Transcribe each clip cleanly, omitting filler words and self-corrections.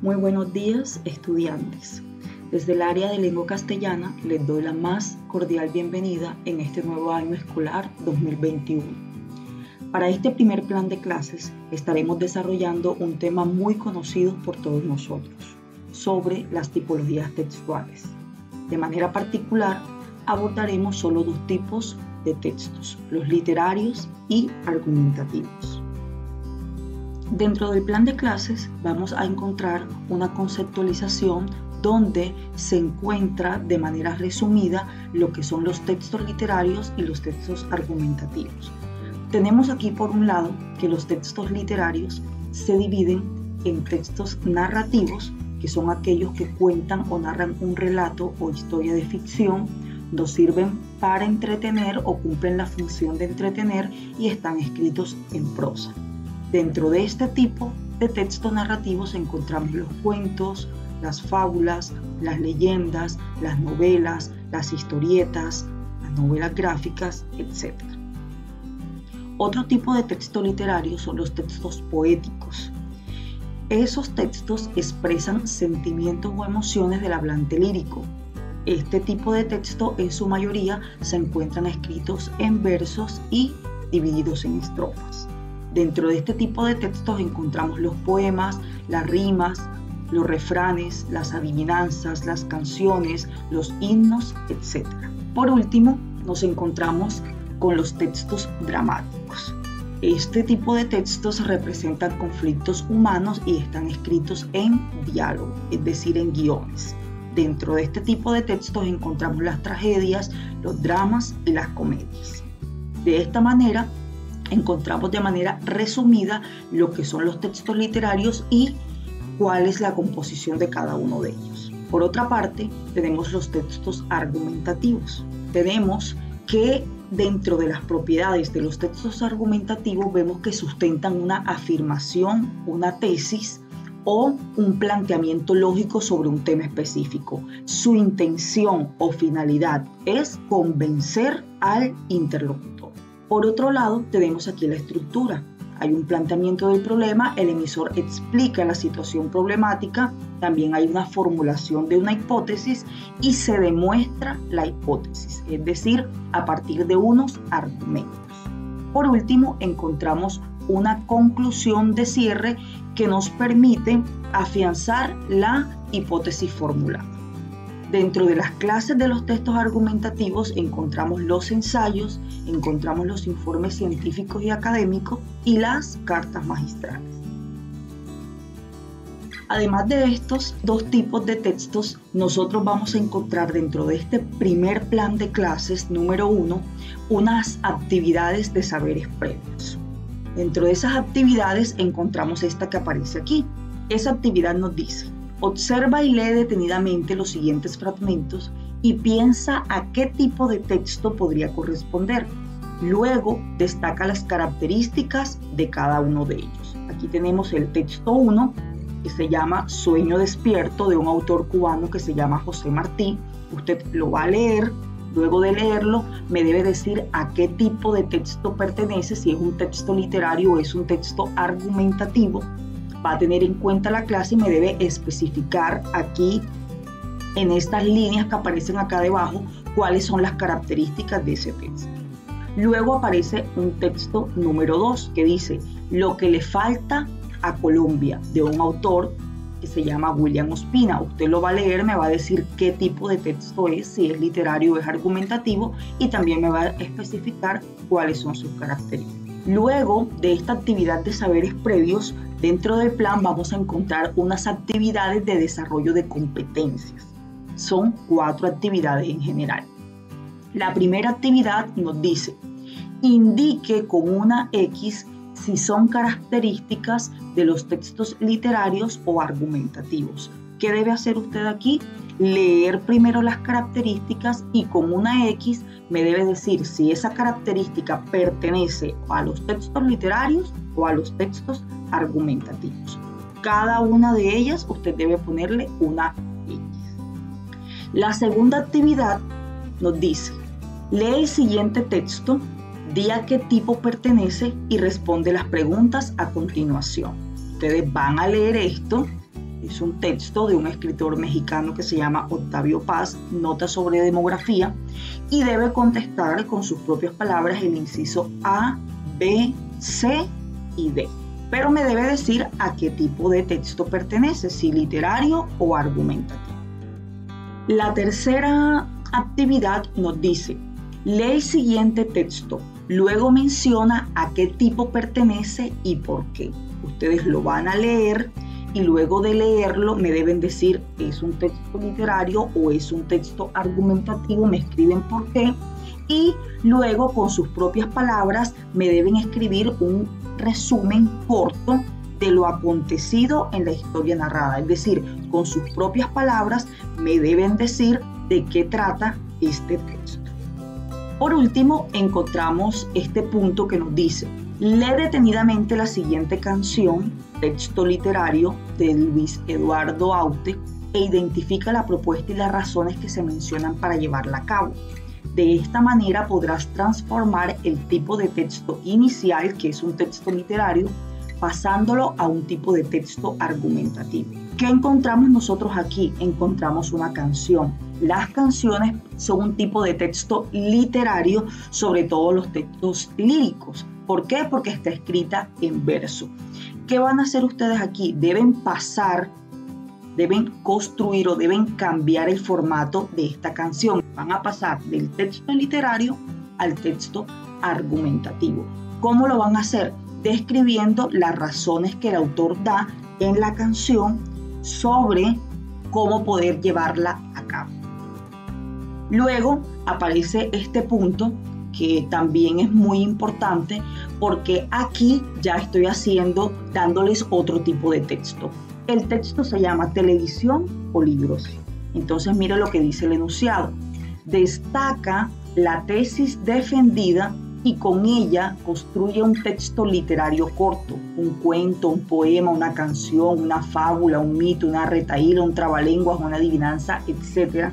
Muy buenos días, estudiantes. Desde el área de lengua castellana les doy la más cordial bienvenida en este nuevo año escolar 2021. Para este primer plan de clases estaremos desarrollando un tema muy conocido por todos nosotros, sobre las tipologías textuales. De manera particular, abordaremos solo dos tipos de textos, los literarios y argumentativos. Dentro del plan de clases vamos a encontrar una conceptualización donde se encuentra de manera resumida lo que son los textos literarios y los textos argumentativos. Tenemos aquí por un lado que los textos literarios se dividen en textos narrativos, que son aquellos que cuentan o narran un relato o historia de ficción, nos sirven para entretener o cumplen la función de entretener y están escritos en prosa. Dentro de este tipo de textos narrativos encontramos los cuentos, las fábulas, las leyendas, las novelas, las historietas, las novelas gráficas, etc. Otro tipo de texto literario son los textos poéticos. Esos textos expresan sentimientos o emociones del hablante lírico. Este tipo de texto en su mayoría se encuentran escritos en versos y divididos en estrofas. Dentro de este tipo de textos encontramos los poemas, las rimas, los refranes, las adivinanzas, las canciones, los himnos, etc. Por último, nos encontramos con los textos dramáticos. Este tipo de textos representan conflictos humanos y están escritos en diálogo, es decir, en guiones. Dentro de este tipo de textos encontramos las tragedias, los dramas y las comedias. De esta manera, encontramos de manera resumida lo que son los textos literarios y cuál es la composición de cada uno de ellos. Por otra parte, tenemos los textos argumentativos. Tenemos que dentro de las propiedades de los textos argumentativos vemos que sustentan una afirmación, una tesis o un planteamiento lógico sobre un tema específico. Su intención o finalidad es convencer al interlocutor. Por otro lado, tenemos aquí la estructura. Hay un planteamiento del problema, el emisor explica la situación problemática, también hay una formulación de una hipótesis y se demuestra la hipótesis, es decir, a partir de unos argumentos. Por último, encontramos una conclusión de cierre que nos permite afianzar la hipótesis formulada. Dentro de las clases de los textos argumentativos encontramos los ensayos, encontramos los informes científicos y académicos y las cartas magistrales. Además de estos dos tipos de textos, nosotros vamos a encontrar dentro de este primer plan de clases número 1 unas actividades de saberes previos. Dentro de esas actividades encontramos esta que aparece aquí. Esa actividad nos dice: observa y lee detenidamente los siguientes fragmentos y piensa a qué tipo de texto podría corresponder. Luego destaca las características de cada uno de ellos. Aquí tenemos el texto 1, que se llama Sueño despierto, de un autor cubano que se llama José Martí. Usted lo va a leer. Luego de leerlo, me debe decir a qué tipo de texto pertenece, si es un texto literario o es un texto argumentativo. Va a tener en cuenta la clase y me debe especificar aquí, en estas líneas que aparecen acá debajo, cuáles son las características de ese texto. Luego aparece un texto número 2 que dice Lo que le falta a Colombia, de un autor que se llama William Ospina. Usted lo va a leer, me va a decir qué tipo de texto es, si es literario o es argumentativo, y también me va a especificar cuáles son sus características. Luego de esta actividad de saberes previos, dentro del plan vamos a encontrar unas actividades de desarrollo de competencias. Son 4 actividades en general. La primera actividad nos dice: indique con una X si son características de los textos literarios o argumentativos. ¿Qué debe hacer usted aquí? Leer primero las características y con una X me debe decir si esa característica pertenece a los textos literarios o a los textos argumentativos. Cada una de ellas usted debe ponerle una X. La segunda actividad nos dice: lee el siguiente texto, di a qué tipo pertenece y responde las preguntas a continuación. Ustedes van a leer esto, Es un texto de un escritor mexicano que se llama Octavio Paz, Nota sobre demografía, y debe contestar con sus propias palabras el inciso A, B, C y D. Pero me debe decir a qué tipo de texto pertenece, si literario o argumentativo. La tercera actividad nos dice: lee el siguiente texto, luego menciona a qué tipo pertenece y por qué. Ustedes lo van a leer y luego de leerlo me deben decir, ¿es un texto literario o es un texto argumentativo? Me escriben por qué. Y luego con sus propias palabras me deben escribir un resumen corto de lo acontecido en la historia narrada. Es decir, con sus propias palabras me deben decir de qué trata este texto. Por último, encontramos este punto que nos dice: lee detenidamente la siguiente canción, texto literario de Luis Eduardo Aute, e identifica la propuesta y las razones que se mencionan para llevarla a cabo. De esta manera podrás transformar el tipo de texto inicial, que es un texto literario, pasándolo a un tipo de texto argumentativo. ¿Qué encontramos nosotros aquí? Encontramos una canción. Las canciones son un tipo de texto literario, sobre todo los textos líricos. ¿Por qué? Porque está escrita en verso. ¿Qué van a hacer ustedes aquí? Deben construir o deben cambiar el formato de esta canción. Van a pasar del texto literario al texto argumentativo. ¿Cómo lo van a hacer? Describiendo las razones que el autor da en la canción sobre cómo poder llevarla a cabo. Luego aparece este punto que también es muy importante, porque aquí ya estoy dándoles otro tipo de texto. El texto se llama televisión o libros. Entonces mire lo que dice el enunciado. Destaca la tesis defendida y con ella construye un texto literario corto, un cuento, un poema, una canción, una fábula, un mito, una retahíla, un trabalenguas, una adivinanza, etc.,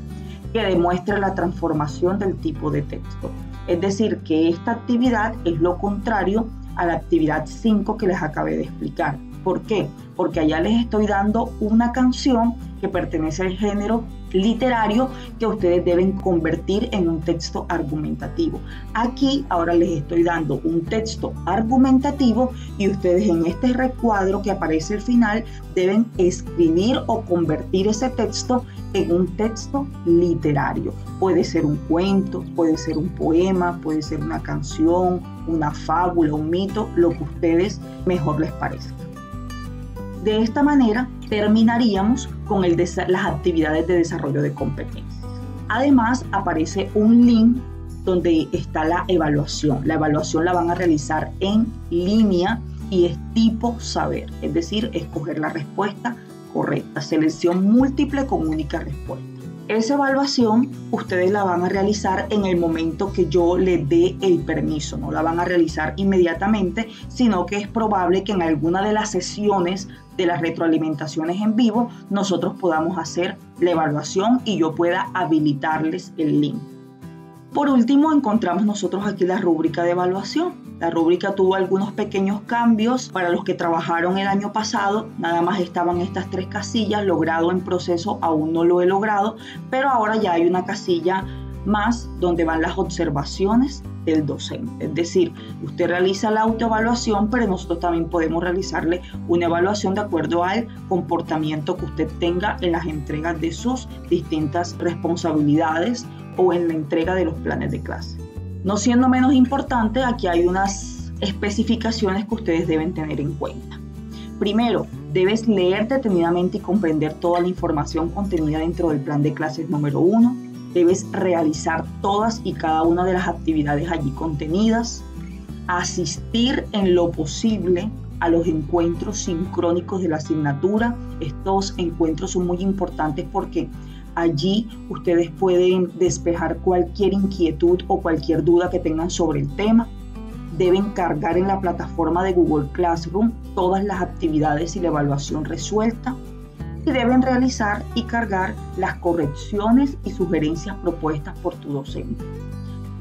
que demuestre la transformación del tipo de texto. Es decir, que esta actividad es lo contrario a la actividad 5 que les acabé de explicar. ¿Por qué? Porque allá les estoy dando una canción que pertenece al género literario que ustedes deben convertir en un texto argumentativo. Aquí ahora les estoy dando un texto argumentativo y ustedes en este recuadro que aparece al final deben escribir o convertir ese texto en un texto literario. Puede ser un cuento, puede ser un poema, puede ser una canción, una fábula, un mito, lo que a ustedes mejor les parezca. De esta manera terminaríamos con las actividades de desarrollo de competencias. Además aparece un link donde está la evaluación. La evaluación la van a realizar en línea y es tipo saber, es decir, escoger la respuesta correcta, selección múltiple con única respuesta. Esa evaluación ustedes la van a realizar en el momento que yo les dé el permiso, no la van a realizar inmediatamente, sino que es probable que en alguna de las sesiones de las retroalimentaciones en vivo nosotros podamos hacer la evaluación y yo pueda habilitarles el link. Por último, encontramos nosotros aquí la rúbrica de evaluación. La rúbrica tuvo algunos pequeños cambios para los que trabajaron el año pasado. Nada más estaban estas 3 casillas, logrado en proceso, aún no lo he logrado, pero ahora ya hay una casilla más donde van las observaciones del docente. Es decir, usted realiza la autoevaluación, pero nosotros también podemos realizarle una evaluación de acuerdo al comportamiento que usted tenga en las entregas de sus distintas responsabilidades o en la entrega de los planes de clase. No siendo menos importante, aquí hay unas especificaciones que ustedes deben tener en cuenta. Primero, debes leer detenidamente y comprender toda la información contenida dentro del plan de clases número 1. Debes realizar todas y cada una de las actividades allí contenidas. Asistir en lo posible a los encuentros sincrónicos de la asignatura. Estos encuentros son muy importantes porque allí ustedes pueden despejar cualquier inquietud o cualquier duda que tengan sobre el tema. Deben cargar en la plataforma de Google Classroom todas las actividades y la evaluación resuelta. Y deben realizar y cargar las correcciones y sugerencias propuestas por tu docente.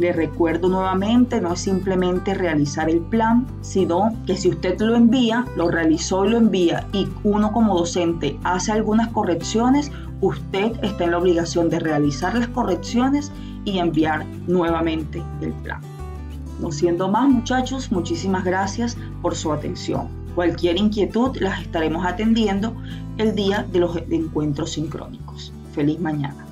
Le recuerdo nuevamente, no es simplemente realizar el plan, sino que si usted lo envía, lo realizó y lo envía, y uno como docente hace algunas correcciones, usted está en la obligación de realizar las correcciones y enviar nuevamente el plan. No siendo más, muchachos, muchísimas gracias por su atención. Cualquier inquietud las estaremos atendiendo el día de los encuentros sincrónicos. Feliz mañana.